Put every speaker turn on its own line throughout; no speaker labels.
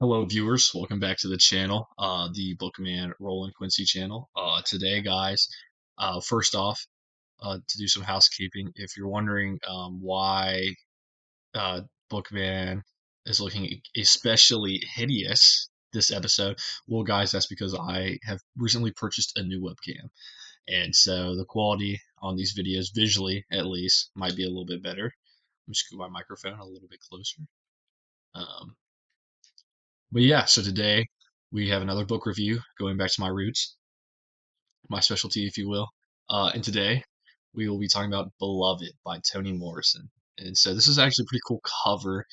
Hello, viewers. Welcome back to the channel, the Bookman Roland Quincy channel. Today, guys, first off, to do some housekeeping, if you're wondering why uh, Bookman is looking especially hideous this episode, well, guys, that's because I have recently purchased a new webcam, and so the quality on these videos, visually at least, might be a little bit better. Let me scoot my microphone a little bit closer. Um, But yeah, so today we have another book review going back to my roots, my specialty, if you will. And today we will be talking about Beloved by Toni Morrison. And so this is actually a pretty cool cover.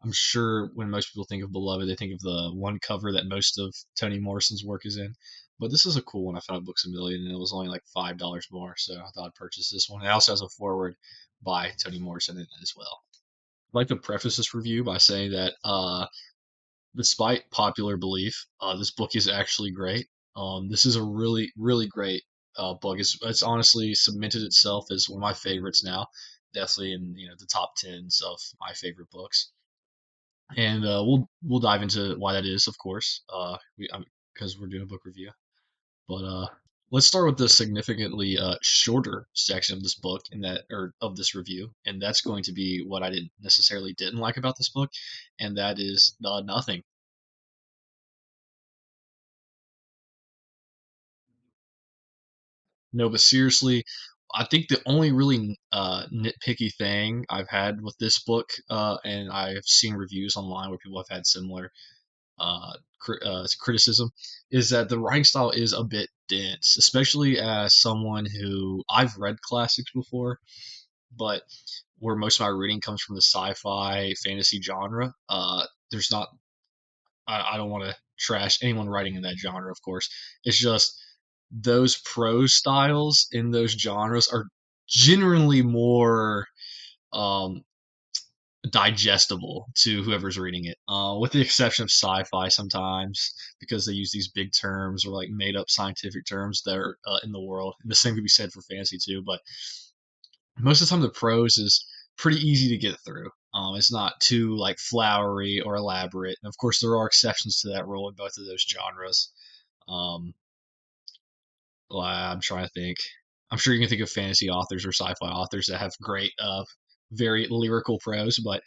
I'm sure when most people think of Beloved, they think of the one cover that most of Toni Morrison's work is in. But this is a cool one. I found at Books a Million, and it was only like $5 more, so I thought I'd purchase this one. It also has a foreword by Toni Morrison in it as well. I'd like to preface this review by saying that despite popular belief, this book is actually great. This is a really, really great book. It's honestly cemented itself as one of my favorites now. Definitely in the top tens of my favorite books, and we'll dive into why that is, of course. Because we're doing a book review, but let's start with the significantly shorter section of this book in that or of this review, and that's going to be what I didn't like about this book, and that is nothing. No, but seriously, I think the only really nitpicky thing I've had with this book, and I've seen reviews online where people have had similar criticism, is that the writing style is a bit dense, especially as someone who I've read classics before, but where most of my reading comes from the sci-fi fantasy genre. There's not I don't want to trash anyone writing in that genre, of course. It's just those prose styles in those genres are generally more um, digestible to whoever's reading it, with the exception of sci-fi sometimes because they use these big terms or like made up scientific terms that are in the world. And the same could be said for fantasy too, but most of the time the prose is pretty easy to get through. It's not too like flowery or elaborate. And of course, there are exceptions to that rule in both of those genres. Um, I'm trying to think. I'm sure you can think of fantasy authors or sci-fi authors that have great, very lyrical prose, but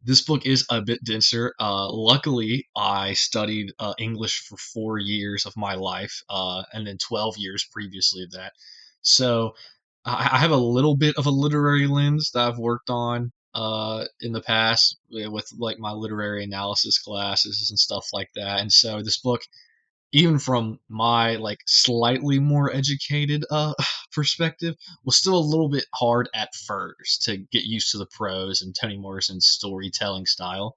this book is a bit denser. Luckily, I studied English for 4 years of my life, and then 12 years previously of that. So I have a little bit of a literary lens that I've worked on in the past with like my literary analysis classes and stuff like that. And so this book, even from my like slightly more educated perspective, was still a little bit hard at first to get used to the prose and Toni Morrison's storytelling style.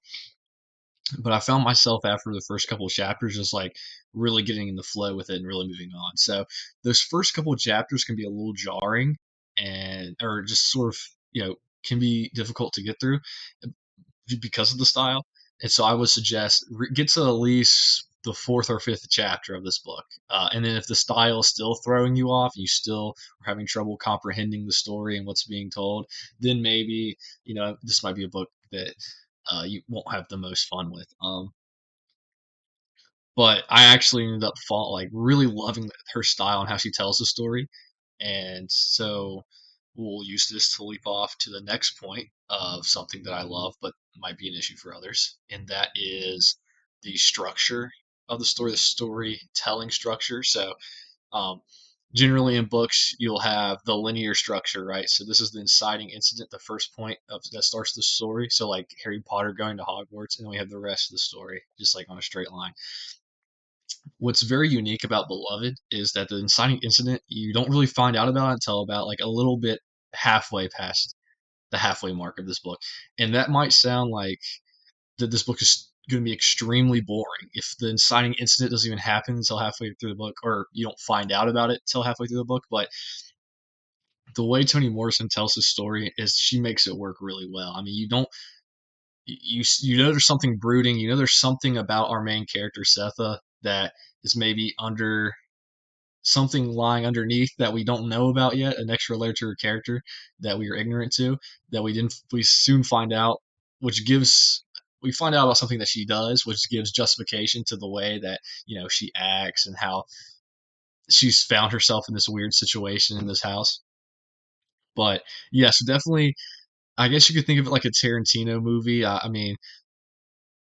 But I found myself after the first couple of chapters just like really getting in the flow with it and really moving on. So those first couple of chapters can be a little jarring and or just sort of can be difficult to get through because of the style. And so I would suggest get to at least the fourth or fifth chapter of this book. And then if the style is still throwing you off, you still are having trouble comprehending the story and what's being told, then maybe, this might be a book that you won't have the most fun with. But I actually ended up like really loving her style and how she tells the story. And so we'll use this to leap off to the next point of something that I love, but might be an issue for others. And that is the structure of the storytelling structure. So, um, generally in books, you'll have the linear structure, right? So this is the inciting incident, the first point of that starts the story. So like Harry Potter going to Hogwarts, and then we have the rest of the story, just like on a straight line. What's very unique about Beloved is that the inciting incident you don't really find out about until about like a little bit halfway past the halfway mark of this book. And that might sound like that this book is going to be extremely boring if the inciting incident doesn't even happen until halfway through the book, or you don't find out about it until halfway through the book. But the way Toni Morrison tells his story is she makes it work really well. I mean, you don't you know there's something brooding, there's something about our main character Setha that is maybe under something lying underneath that we don't know about yet, an extra layer to her character that we are ignorant to, that we soon find out, which gives we find out about something that she does, which gives justification to the way that she acts and how she's found herself in this weird situation in this house. But yes, definitely. I guess you could think of it like a Tarantino movie. I mean,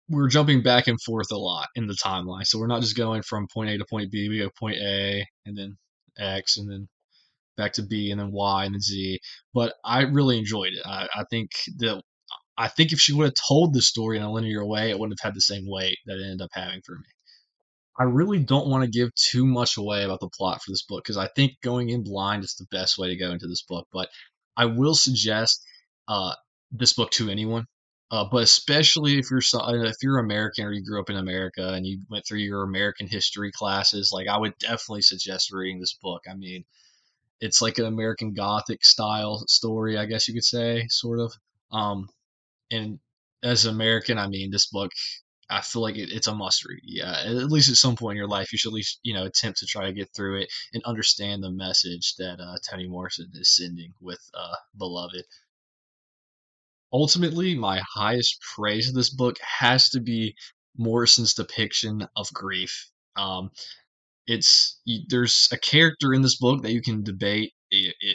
we're jumping back and forth a lot in the timeline, so we're not just going from point A to point B. We go point A and then X and then back to B and then Y and then Z. But I really enjoyed it. I think if she would have told the story in a linear way, it wouldn't have had the same weight that it ended up having for me. I really don't want to give too much away about the plot for this book because I think going in blind is the best way to go into this book. But I will suggest uh, this book to anyone, but especially if you're American or you grew up in America and you went through your American history classes, like I would definitely suggest reading this book. I mean, it's like an American Gothic style story, I guess you could say, sort of. Um, and as an American, I mean, this book, I feel like it's a must read. Yeah, at least at some point in your life, you should at least attempt to try to get through it and understand the message that Toni Morrison is sending with Beloved. Ultimately, my highest praise of this book has to be Morrison's depiction of grief. There's a character in this book that you can debate,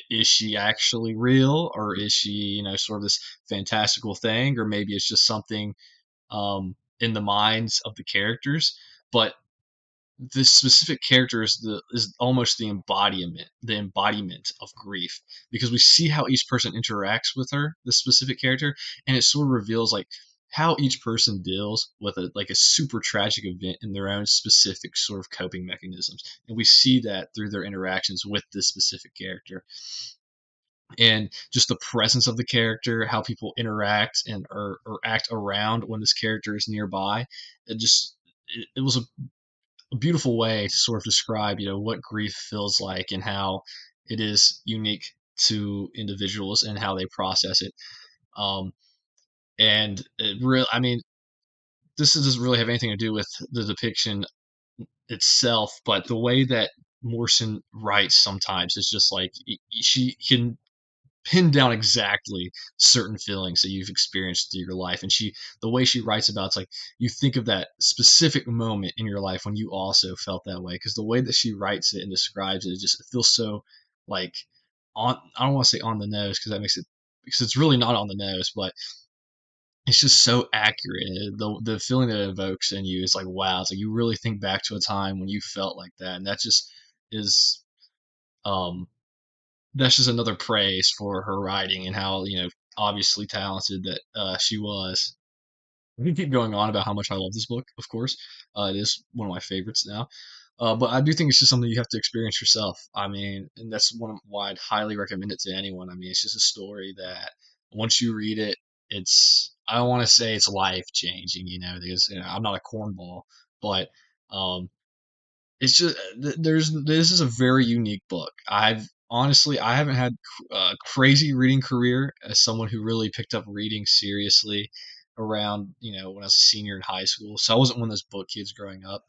is she actually real, or is she sort of this fantastical thing, or maybe it's just something in the minds of the characters. But this specific character is almost the embodiment of grief, because we see how each person interacts with her, this specific character, and it sort of reveals like how each person deals with a super tragic event in their own specific sort of coping mechanisms, and we see that through their interactions with this specific character, and just the presence of the character, how people interact or act around when this character is nearby. It was a beautiful way to sort of describe what grief feels like and how it is unique to individuals and how they process it. Um, and it really, I mean, this doesn't really have anything to do with the depiction itself, but the way that Morrison writes sometimes is just like she can pin down exactly certain feelings that you've experienced through your life, and the way she writes about it's like you think of that specific moment in your life when you also felt that way, because the way that she writes it and describes it, it feels so like I don't want to say on the nose because that makes it, because it's really not on the nose, but it's just so accurate. The feeling that it evokes in you is like, wow, it's like you really think back to a time when you felt like that, and that just is um that's just another praise for her writing and how obviously talented that she was. We can keep going on about how much I love this book. Of course, it is one of my favorites now. But I do think it's just something you have to experience yourself. I mean, and that's why I'd highly recommend it to anyone. I mean, it's just a story that once you read it, I don't want to say it's life changing, because I'm not a cornball, but um, it's just there's this is a very unique book. I haven't had a crazy reading career as someone who really picked up reading seriously around when I was a senior in high school. So I wasn't one of those book kids growing up.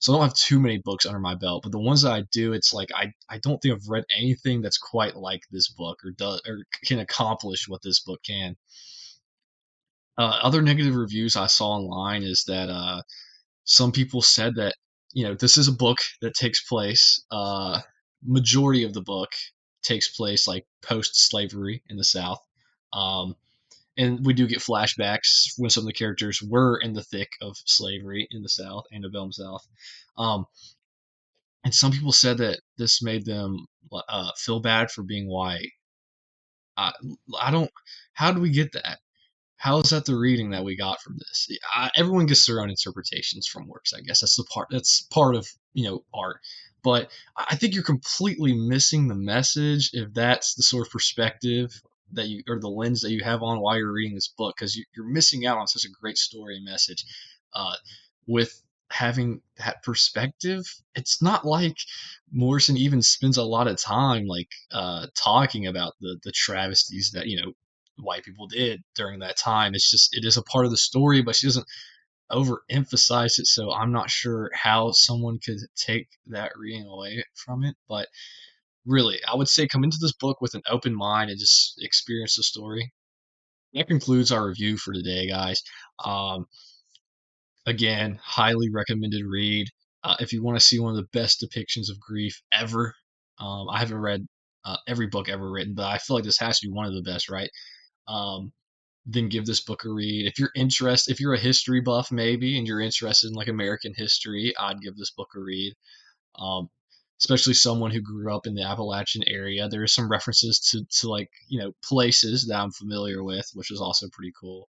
So I don't have too many books under my belt, but the ones that I do, it's like I don't think I've read anything that's quite like this book or can accomplish what this book can. Other negative reviews I saw online is that some people said that this is a book that takes place majority of the book takes place like post slavery in the South, um, and we do get flashbacks when some of the characters were in the thick of slavery in the South, antebellum South. um, and some people said that this made them feel bad for being white. I, I don't How do we get that? How is that the reading that we got from this? Everyone gets their own interpretations from works. I guess that's part of art. But I think you're completely missing the message if that's the sort of perspective that you or the lens that you have on while you're reading this book, because you're missing out on such a great story and message. Uh, with having that perspective, it's not like Morrison even spends a lot of time like talking about the travesties that white people did during that time. It is a part of the story, but she doesn't overemphasize it. So I'm not sure how someone could take that reading away from it. But really, I would say come into this book with an open mind and just experience the story. that concludes our review for today, guys. Um, Again, highly recommended read. If you want to see one of the best depictions of grief ever, I haven't read every book ever written, but I feel like this has to be one of the best, right? Um, then give this book a read. If you're interested, if you're a history buff maybe, and you're interested in like American history, I'd give this book a read. Um, Especially someone who grew up in the Appalachian area. There are some references to like places that I'm familiar with, which is also pretty cool.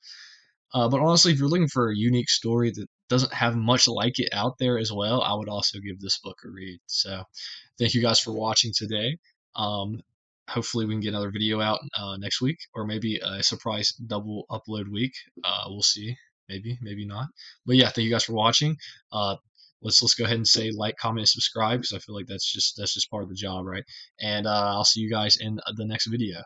But honestly, if you're looking for a unique story that doesn't have much like it out there as well, I would also give this book a read. So, thank you guys for watching today. Um, Hopefully, we can get another video out next week, or maybe a surprise double upload week. We'll see. Maybe, maybe not. But yeah, thank you guys for watching. Uh, let's go ahead and say like, comment, and subscribe because I feel like that's just part of the job, right? And I'll see you guys in the next video.